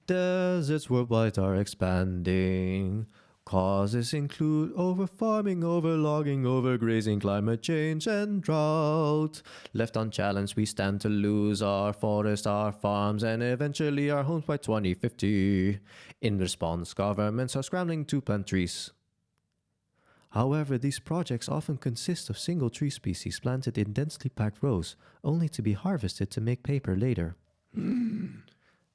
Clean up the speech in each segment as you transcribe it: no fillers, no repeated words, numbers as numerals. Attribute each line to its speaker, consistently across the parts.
Speaker 1: Deserts worldwide are expanding. Causes include overfarming, overlogging, overgrazing, climate change, and drought. Left unchallenged, we stand to lose our forests, our farms, and eventually our homes by 2050. In response, governments are scrambling to plant trees. However, these projects often consist of single tree species planted in densely packed rows, only to be harvested to make paper later.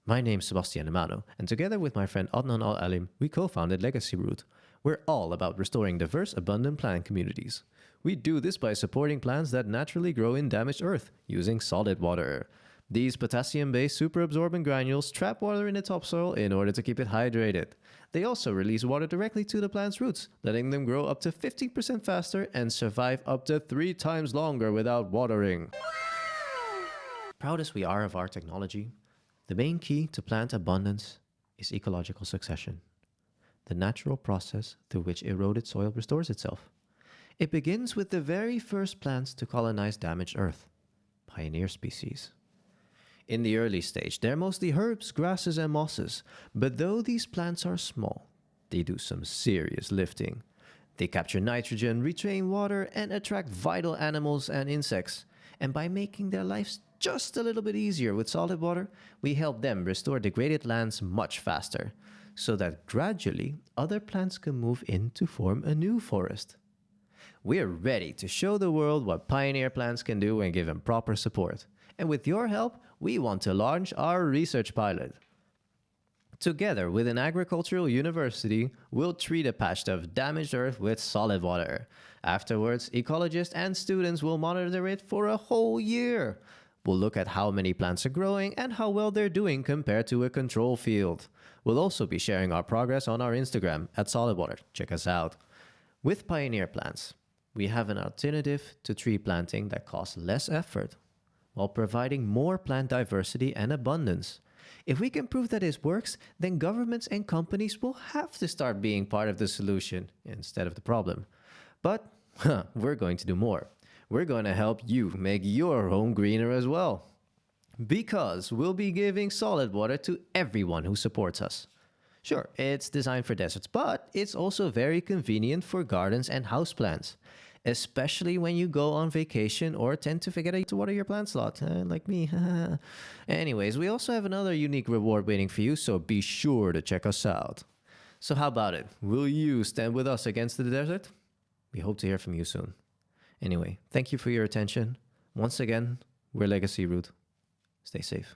Speaker 1: My name's Suspitch001, and together with my friend Adnan Al-Alim, we co-founded LegacyRoot. We're all about restoring diverse, abundant plant communities. We do this by supporting plants that naturally grow in damaged earth, using solid water. These potassium-based superabsorbent granules trap water in the topsoil in order to keep it hydrated. They also release water directly to the plant's roots, letting them grow up to 15% faster and survive up to 3 times longer without watering. Proud as we are of our technology, the main key to plant abundance is ecological succession, the natural process through which eroded soil restores itself. It begins with the very first plants to colonize damaged earth, pioneer species. In the early stage, they're mostly herbs, grasses, and mosses, but though these plants are small, they do some serious lifting. They capture nitrogen, retain water, and attract vital animals and insects. And by making their lives just a little bit easier with solid water, we help them restore degraded lands much faster, so that gradually other plants can move in to form a new forest. We're ready to show the world what pioneer plants can do when given proper support. And with your help, we want to launch our research pilot. Together with an agricultural university, we'll treat a patch of damaged earth with solid water. Afterwards, ecologists and students will monitor it for a whole year. We'll look at how many plants are growing and how well they're doing compared to a control field. We'll also be sharing our progress on our Instagram @solidwater. Check us out. With pioneer plants, we have an alternative to tree planting that costs less effort, while providing more plant diversity and abundance. If we can prove that this works, then governments and companies will have to start being part of the solution instead of the problem. But we're going to do more. We're going to help you make your home greener as well. Because we'll be giving solid water to everyone who supports us. Sure, it's designed for deserts, but it's also very convenient for gardens and houseplants. Especially when you go on vacation or tend to forget to water your plants a lot, like me. Anyways, we also have another unique reward waiting for you, so be sure to check us out. So how about it? Will you stand with us against the desert? We hope to hear from you soon. Anyway, thank you for your attention. Once again, we're LegacyRoot. Stay safe.